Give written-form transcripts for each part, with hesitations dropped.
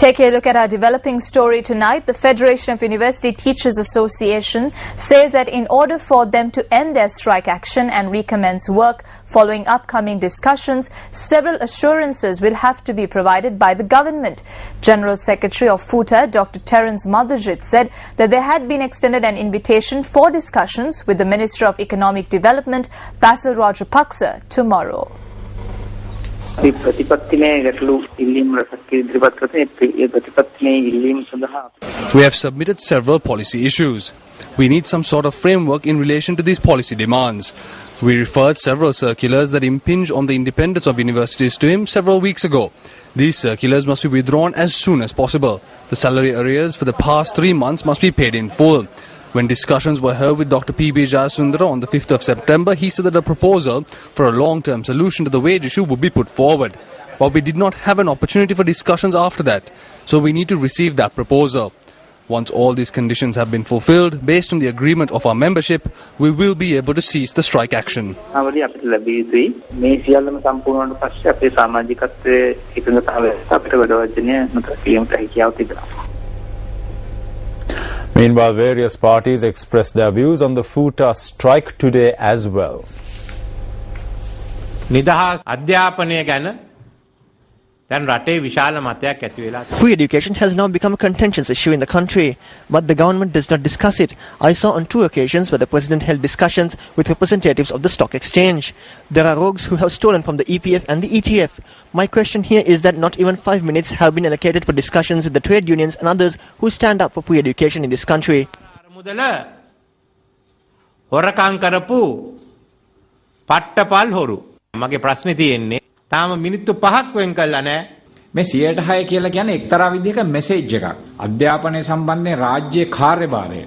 Take a look at our developing story tonight. The Federation of University Teachers Association says that in order for them to end their strike action and recommence work following upcoming discussions, several assurances will have to be provided by the government. General Secretary of FUTA, Dr. Terence Madhujit, said that there had been extended an invitation for discussions with the Minister of Economic Development, Basil Rajapaksa, tomorrow. We have submitted several policy issues. We need some sort of framework in relation to these policy demands. We referred several circulars that impinge on the independence of universities to him several weeks ago. These circulars must be withdrawn as soon as possible. The salary arrears for the past 3 months must be paid in full. When discussions were held with Dr. P.B. Jayasundara on the 5th of September, he said that a proposal for a long-term solution to the wage issue would be put forward. But we did not have an opportunity for discussions after that, so we need to receive that proposal. Once all these conditions have been fulfilled, based on the agreement of our membership, we will be able to cease the strike action. Meanwhile, various parties expressed their views on the FUTA strike today as well. Free education has now become a contentious issue in the country, but the government does not discuss it. I saw on 2 occasions where the president held discussions with representatives of the stock exchange. There are rogues who have stolen from the EPF and the ETF. My question here is that not even 5 minutes have been allocated for discussions with the trade unions and others who stand up for free education in this country. තාම මිනිත්තු 5ක් වෙන් කළා නෑ මේ 106 කියලා කියන්නේ එක්තරා විදිහක මෙසේජ් එකක් අධ්‍යාපනය සම්බන්ධයෙන් රාජ්‍ය කාර්යභාරය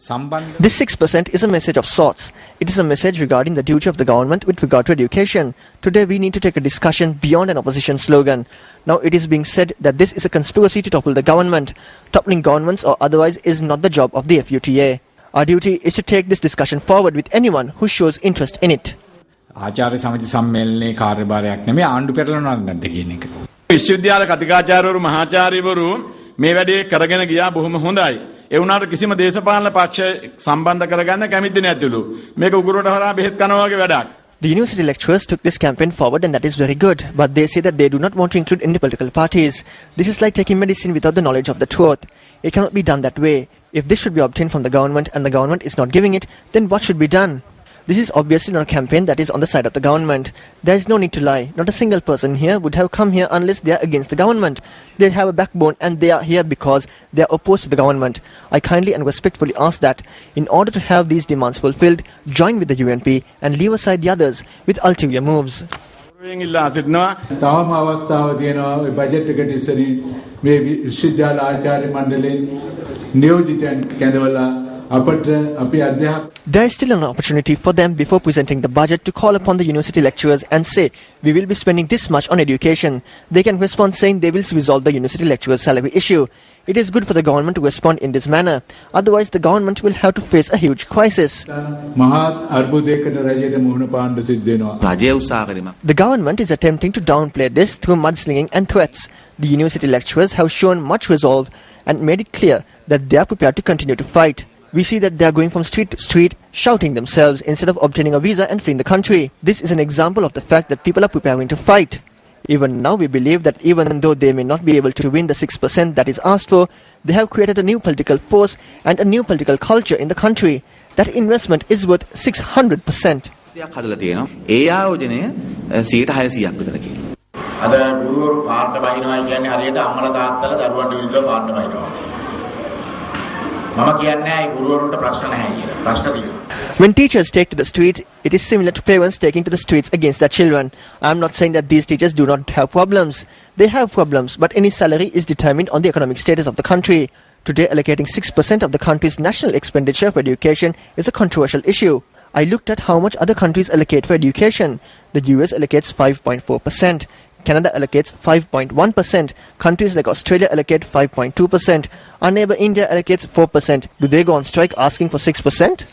සම්බන්ධ This 6% is a message of sorts. It is a message regarding the duty of the government with regard to education. Today we need to take a discussion beyond an opposition slogan. Now it is being said that this is a conspiracy to topple the government. Toppling governments or otherwise is not the job of the FUTA. Our duty is to take this discussion forward with anyone who shows interest in it. ආචාර්ය සමිති සම්මේලනයේ කාර්යභාරයක් නෙමෙයි ආණ්ඩු පෙරලනවද නැද්ද කියන එක. විශ්වවිද්‍යාල කතිකාචාර්යවරු මහාචාර්යවරු මේ වැඩේ කරගෙන ගියා බොහොම හොඳයි. ඒ වුණාට කිසිම දේශපාලන පක්ෂ සම්බන්ධ කරගන්න කැමති නැතිලු. මේක උගුරට හරහා බෙහෙත් කනවා වගේ වැඩක්. The university lecturers took this campaign forward and that is very good, but they say that they do not want to include any political parties. This is like taking medicine without the knowledge of the truth. It cannot be done that way. If this should be obtained from the government and the government is not giving it, then what should be done? This is obviously not a campaign that is on the side of the government. There is no need to lie. Not a single person here would have come here unless they are against the government. They have a backbone and they are here because they are opposed to the government. I kindly and respectfully ask that, in order to have these demands fulfilled, join with the UNP and leave aside the others with ulterior moves. There is still an opportunity for them before presenting the budget to call upon the university lecturers and say, we will be spending this much on education. They can respond saying they will resolve the university lecturers' salary issue. It is good for the government to respond in this manner. Otherwise, the government will have to face a huge crisis. The government is attempting to downplay this through mudslinging and threats. The university lecturers have shown much resolve and made it clear that they are prepared to continue to fight. We see that they are going from street to street, shouting themselves instead of obtaining a visa and fleeing the country. This is an example of the fact that people are preparing to fight. Even now we believe that even though they may not be able to win the 6% that is asked for, they have created a new political force and a new political culture in the country. That investment is worth 600%. When teachers take to the streets, it is similar to parents taking to the streets against their children. I am not saying that these teachers do not have problems. They have problems, but any salary is determined on the economic status of the country. Today, allocating 6% of the country's national expenditure for education is a controversial issue. I looked at how much other countries allocate for education. The US allocates 5.4%. Canada allocates 5.1%. Countries like Australia allocate 5.2%. Our neighbor India allocates 4%. Do they go on strike asking for 6%?